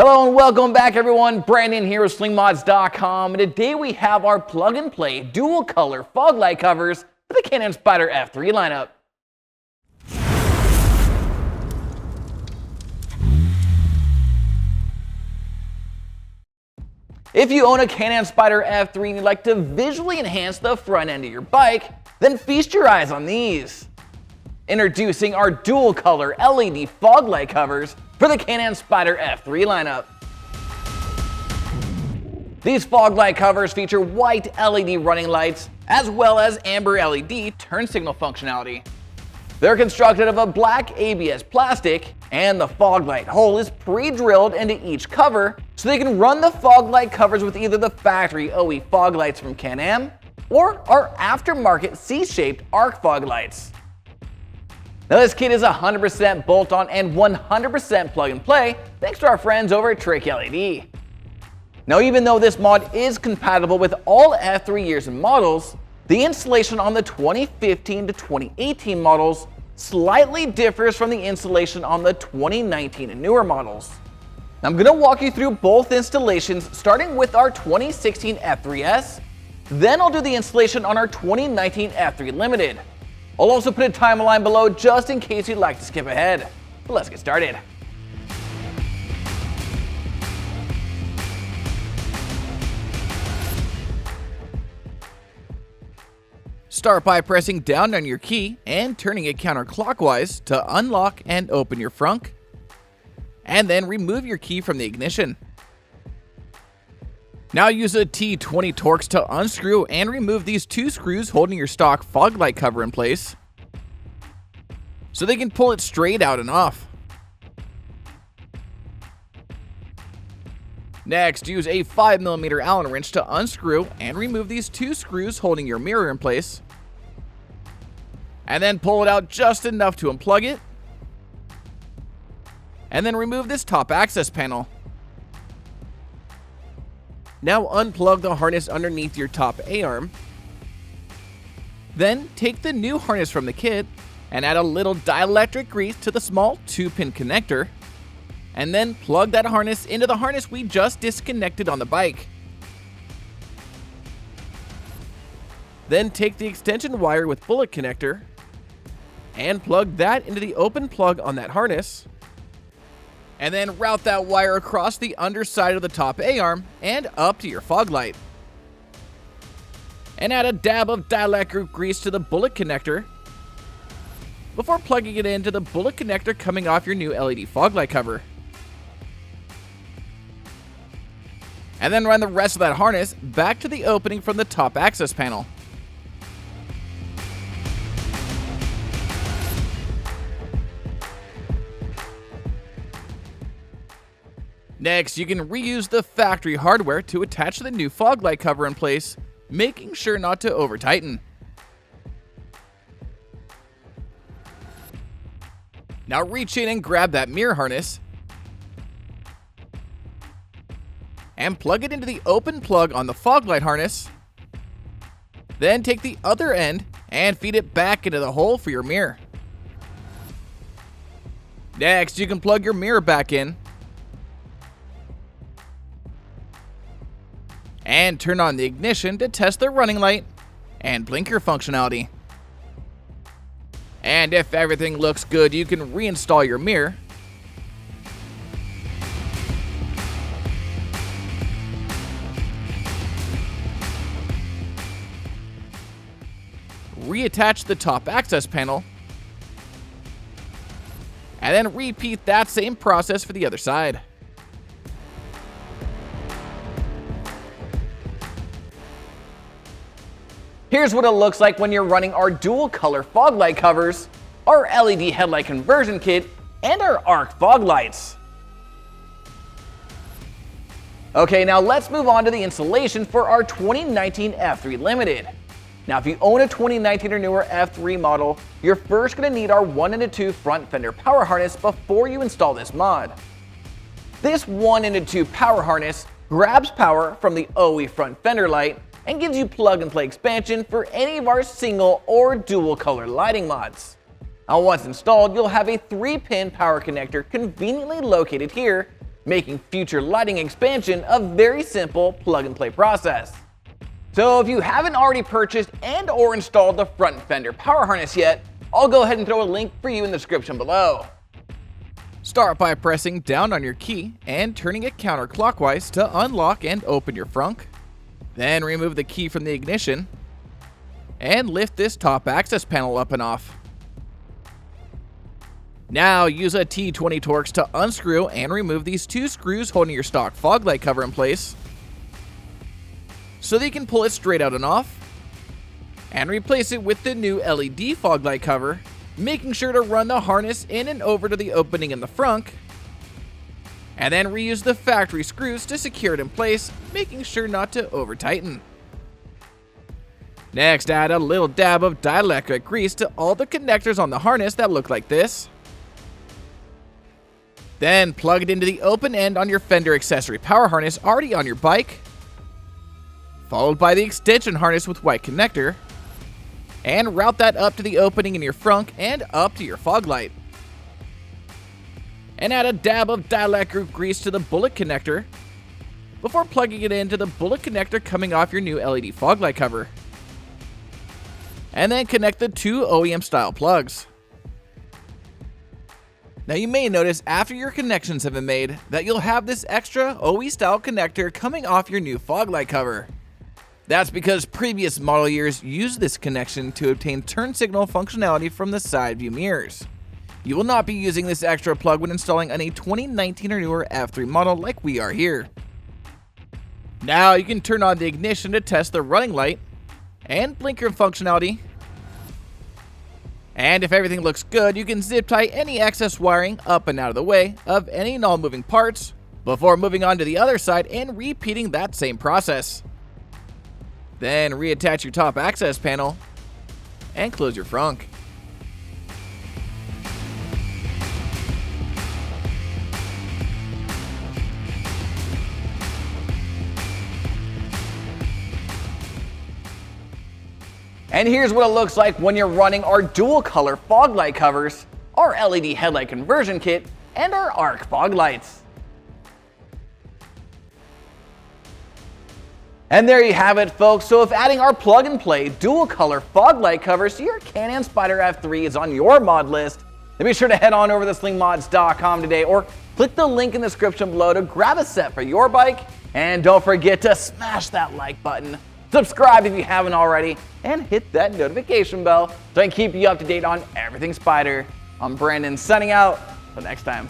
Hello and welcome back everyone, Brandon here with Slingmods.com, and today we have our plug-and-play dual-color fog light covers for the Can-Am Spyder F3 lineup. If you own a Can-Am Spyder F3 and you'd like to visually enhance the front end of your bike, then feast your eyes on these. Introducing our dual-color LED fog light covers for the Can-Am Spyder F3 lineup. These fog light covers feature white LED running lights as well as amber LED turn signal functionality. They're constructed of a black ABS plastic, and the fog light hole is pre-drilled into each cover so they can run the fog light covers with either the factory OE fog lights from Can-Am or our aftermarket C-shaped arc fog lights. Now this kit is 100% bolt-on and 100% plug-and-play thanks to our friends over at Tricled. Now even though this mod is compatible with all F3 years and models, the installation on the 2015 to 2018 models slightly differs from the installation on the 2019 and newer models. Now I'm going to walk you through both installations starting with our 2016 F3S, then I'll do the installation on our 2019 F3 Limited. I'll also put a timeline below just in case you'd like to skip ahead. But let's get started. Start by pressing down on your key and turning it counterclockwise to unlock and open your frunk, and then remove your key from the ignition. Now use a T20 Torx to unscrew and remove these two screws holding your stock fog light cover in place so they can pull it straight out and off. Next, use a 5mm Allen wrench to unscrew and remove these two screws holding your mirror in place, and then pull it out just enough to unplug it, and then remove this top access panel. Now unplug the harness underneath your top A-arm. Then take the new harness from the kit and add a little dielectric grease to the small 2-pin connector, and then plug that harness into the harness we just disconnected on the bike. Then take the extension wire with bullet connector and plug that into the open plug on that harness, and then route that wire across the underside of the top A-arm and up to your fog light. And add a dab of dielectric grease to the bullet connector before plugging it into the bullet connector coming off your new LED fog light cover. And then run the rest of that harness back to the opening from the top access panel. Next, you can reuse the factory hardware to attach the new fog light cover in place, making sure not to over-tighten. Now reach in and grab that mirror harness and plug it into the open plug on the fog light harness. Then take the other end and feed it back into the hole for your mirror. Next, you can plug your mirror back in and turn on the ignition to test the running light and blinker functionality. And if everything looks good, you can reinstall your mirror. Reattach the top access panel, and then repeat that same process for the other side. Here's what it looks like when you're running our dual color fog light covers, our LED headlight conversion kit, and our arc fog lights. Okay, now let's move on to the installation for our 2019 F3 Limited. Now if you own a 2019 or newer F3 model, you're first going to need our 1-2 front fender power harness before you install this mod. This 1-2 power harness grabs power from the OE front fender light and gives you plug-and-play expansion for any of our single or dual color lighting mods. Now once installed, you'll have a 3-pin power connector conveniently located here, making future lighting expansion a very simple plug-and-play process. So if you haven't already purchased and or installed the front fender power harness yet, I'll go ahead and throw a link for you in the description below. Start by pressing down on your key and turning it counterclockwise to unlock and open your frunk. Then remove the key from the ignition and lift this top access panel up and off. Now use a T20 Torx to unscrew and remove these two screws holding your stock fog light cover in place so that you can pull it straight out and off, and replace it with the new LED fog light cover, making sure to run the harness in and over to the opening in the frunk, and then reuse the factory screws to secure it in place, making sure not to over tighten. Next, add a little dab of dielectric grease to all the connectors on the harness that look like this. Then plug it into the open end on your fender accessory power harness already on your bike, followed by the extension harness with white connector, and route that up to the opening in your frunk and up to your fog light. And add a dab of dielectric grease to the bullet connector before plugging it into the bullet connector coming off your new LED fog light cover. And then connect the two OEM style plugs. Now you may notice after your connections have been made that you'll have this extra OE style connector coming off your new fog light cover. That's because previous model years used this connection to obtain turn signal functionality from the side view mirrors. You will not be using this extra plug when installing on a 2019 or newer F3 model like we are here. Now you can turn on the ignition to test the running light and blinker functionality. And if everything looks good, you can zip tie any excess wiring up and out of the way of any non-moving parts before moving on to the other side and repeating that same process. Then reattach your top access panel and close your frunk. And here's what it looks like when you're running our dual color fog light covers, our LED headlight conversion kit, and our arc fog lights. And there you have it, folks. So if adding our plug and play dual color fog light covers to your Can-Am Spyder F3 is on your mod list, then be sure to head on over to slingmods.com today or click the link in the description below to grab a set for your bike. And don't forget to smash that like button, subscribe if you haven't already, and hit that notification bell so I can keep you up to date on everything Spyder. I'm Brandon signing out. Till next time.